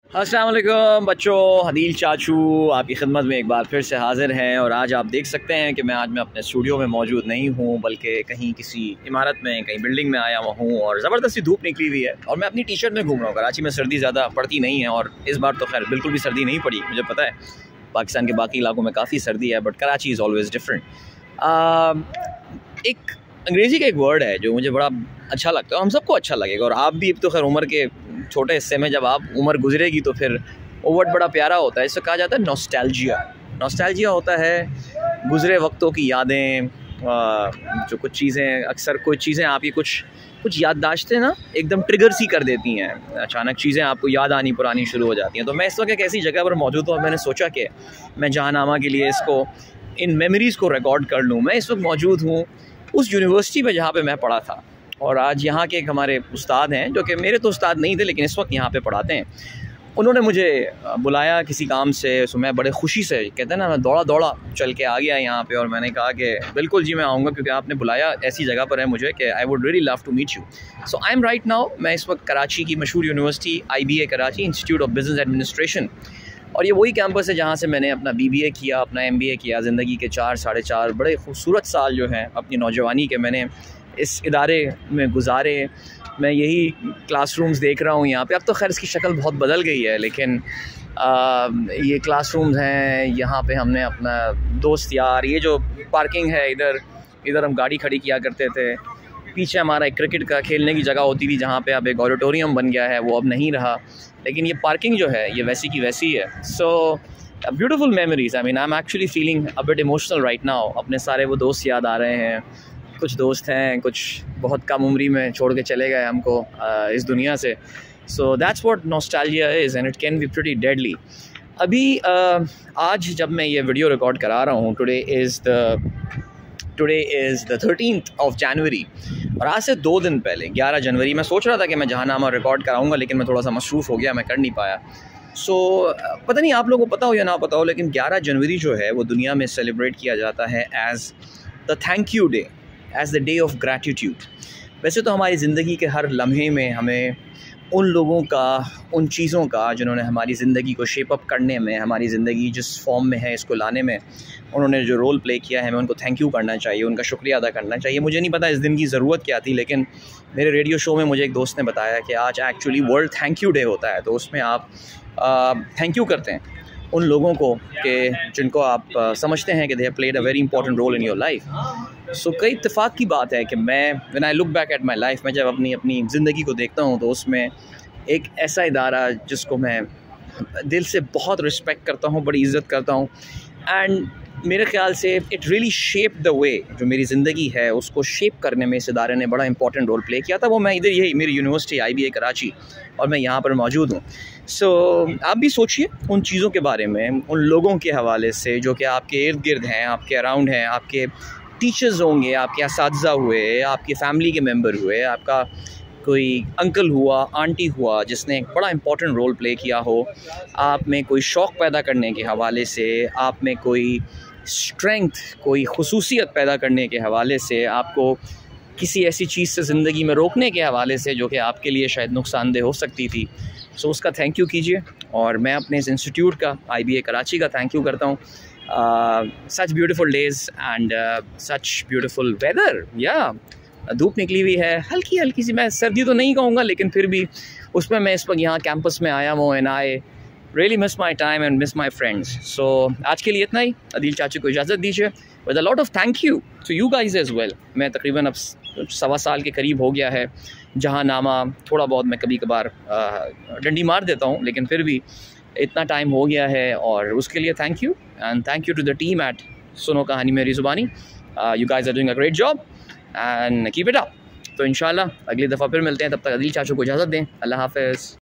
अस्सलाम वालेकुम बच्चों, हदील चाचू आपकी खिदमत में एक बार फिर से हाज़िर हैं। और आज आप देख सकते हैं कि मैं अपने स्टूडियो में मौजूद नहीं हूँ, बल्कि कहीं किसी इमारत में, कहीं बिल्डिंग में आया हुआ हूँ। और ज़बरदस्ती धूप निकली हुई है और मैं अपनी टी शर्ट में घूम रहा हूँ। कराची में सर्दी ज़्यादा पड़ती नहीं है और इस बार तो खैर बिल्कुल भी सर्दी नहीं पड़ी। मुझे पता है पाकिस्तान के बाकी इलाकों में काफ़ी सर्दी है, but Karachi is always different. एक अंग्रेज़ी का एक वर्ड है जो मुझे बड़ा अच्छा लगता है, हम सबको अच्छा लगेगा। और आप भी तो खैर उम्र के छोटे हिस्से में जब आप उम्र गुजरेगी तो फिर वो वर्ड बड़ा प्यारा होता है। इससे कहा जाता है नॉस्टैल्जिया। नॉस्टैल्जिया होता है गुजरे वक्तों की यादें, जो कुछ चीज़ें, अक्सर कुछ चीज़ें आपकी कुछ याददाश्तें ना एकदम ट्रिगर सी कर देती हैं। अचानक चीज़ें आपको याद आनी पुरानी शुरू हो जाती हैं। तो मैं इस वक्त एक ऐसी जगह पर मौजूद हूँ और मैंने सोचा कि मैं जहांनामा के लिए इसको, इन मेमोरीज़ को रिकॉर्ड कर लूँ। मैं इस वक्त मौजूद हूँ उस यूनिवर्सिटी में जहाँ पे मैं पढ़ा था। और आज यहाँ के एक हमारे उस्ताद हैं, जो कि मेरे तो उस्ताद नहीं थे लेकिन इस वक्त यहाँ पे पढ़ाते हैं। उन्होंने मुझे बुलाया किसी काम से, सो मैं बड़े खुशी से, कहते हैं ना, मैं दौड़ा चल के आ गया यहाँ पे। और मैंने कहा कि बिल्कुल जी मैं आऊँगा, क्योंकि आपने बुलाया ऐसी जगह पर है मुझे कि I would really love to meet you. So I am right now, मैं इस वक्त कराची की मशहूर university IBA Karachi, Institute of Business Administration. और ये वही कैंपस है जहाँ से मैंने अपना BBA किया, अपना MBA किया। ज़िंदगी के 4 साढ़े 4 बड़े खूबसूरत साल जो हैं अपनी नौजवानी के मैंने इस इदारे में गुजारे। मैं यही क्लासरूम्स देख रहा हूँ यहाँ पे। अब तो खैर इसकी शक्ल बहुत बदल गई है, लेकिन ये क्लासरूम्स हैं। यहाँ पे हमने अपना दोस्त यार, ये जो पार्किंग है इधर हम गाड़ी खड़ी किया करते थे। पीछे हमारा एक क्रिकेट का खेलने की जगह होती थी, जहाँ पे अब एक ऑडिटोरियम बन गया है, वो अब नहीं रहा। लेकिन ये पार्किंग जो है ये वैसी की वैसी है। So beautiful memories. I mean I am actually feeling a bit emotional right now. अपने सारे वो दोस्त याद आ रहे हैं। कुछ दोस्त हैं, कुछ बहुत कम उम्री में छोड़ के चले गए हमको इस दुनिया से। So that's what nostalgia is and it can be pretty deadly. अभी आज जब मैं ये वीडियो रिकॉर्ड करा रहा हूँ, today is the 13th of January। और आज से 2 दिन पहले 11 जनवरी, मैं सोच रहा था कि मैं जहांनामा रिकॉर्ड कराऊंगा, लेकिन मैं थोड़ा सा मसरूफ़ हो गया, मैं कर नहीं पाया। सो पता नहीं आप लोगों को पता हो या ना पता हो, लेकिन 11 जनवरी जो है वो दुनिया में सेलिब्रेट किया जाता है as the thank you day, as the day of gratitude. वैसे तो हमारी ज़िंदगी के हर लम्हे में हमें उन लोगों का, उन चीज़ों का जिन्होंने हमारी ज़िंदगी को शेप अप करने में, हमारी ज़िंदगी जिस फॉर्म में है इसको लाने में उन्होंने जो रोल प्ले किया है, हमें उनको थैंक यू करना चाहिए, उनका शुक्रिया अदा करना चाहिए। मुझे नहीं पता इस दिन की ज़रूरत क्या थी, लेकिन मेरे रेडियो शो में मुझे एक दोस्त ने बताया कि आज actually world thank you day होता है। तो उसमें आप थैंक यू करते हैं उन लोगों को कि जिनको आप समझते हैं कि they have played a very important role in your life. So कई इत्तेफाक की बात है कि मैं, when I look back at my life, मैं जब अपनी ज़िंदगी को देखता हूँ तो उसमें एक ऐसा इदारा जिसको मैं दिल से बहुत रिस्पेक्ट करता हूँ, बड़ी इज़्ज़त करता हूँ, एंड मेरे ख़्याल से it really shape the way, जो मेरी ज़िंदगी है उसको शेप करने में इस इदारे ने बड़ा इंपॉर्टेंट रोल प्ले किया था। वो मैं इधर, यही मेरी यूनिवर्सिटी IBA कराची, और मैं यहाँ पर मौजूद हूँ। सो आप भी सोचिए उन चीज़ों के बारे में, उन लोगों के हवाले से जो कि आपके इर्द गिर्द हैं, आपके अराउंड हैं। आपके टीचर्स होंगे, आपके असातिज़ा हुए, आपके फैमिली के मेम्बर हुए, आपका कोई अंकल हुआ, आंटी हुआ जिसने एक बड़ा इंपॉर्टेंट रोल प्ले किया हो आप में, कोई शौक़ पैदा करने के हवाले से, आप में कोई स्ट्रेंथ, कोई खुसूसियत पैदा करने के हवाले से, आपको किसी ऐसी चीज़ से ज़िंदगी में रोकने के हवाले से जो कि आपके लिए शायद नुकसानदेह हो सकती थी। सो उसका थैंक यू कीजिए। और मैं अपने इस इंस्टीट्यूट का, IBA कराची का थैंक यू करता हूँ। Such beautiful days and such beautiful weather. या धूप निकली हुई है, हल्की हल्की सी, मैं सर्दी तो नहीं कहूँगा, लेकिन फिर भी उसमें मैं इस वक्त यहाँ कैंपस में आया हूँ and I really miss my time and miss my friends. So आज के लिए इतना ही। अदील चाचू को इजाज़त दीजिए with a lot of thank you to you guys as well. मैं तकरीबन अब 1.25 साल के करीब हो गया है जहांनामा। थोड़ा बहुत मैं कभी कभार डंडी मार देता हूँ, लेकिन फिर भी इतना टाइम हो गया है, और उसके लिए thank you and thank you to the team at Suno Kahani Meri Zubani. You guys are doing a great job and keep it up. तो इंशाल्लाह अगली दफ़ा फिर मिलते हैं, तब तक अदील चाचू को इजाज़त दें। अल्लाह हाफ़िज़।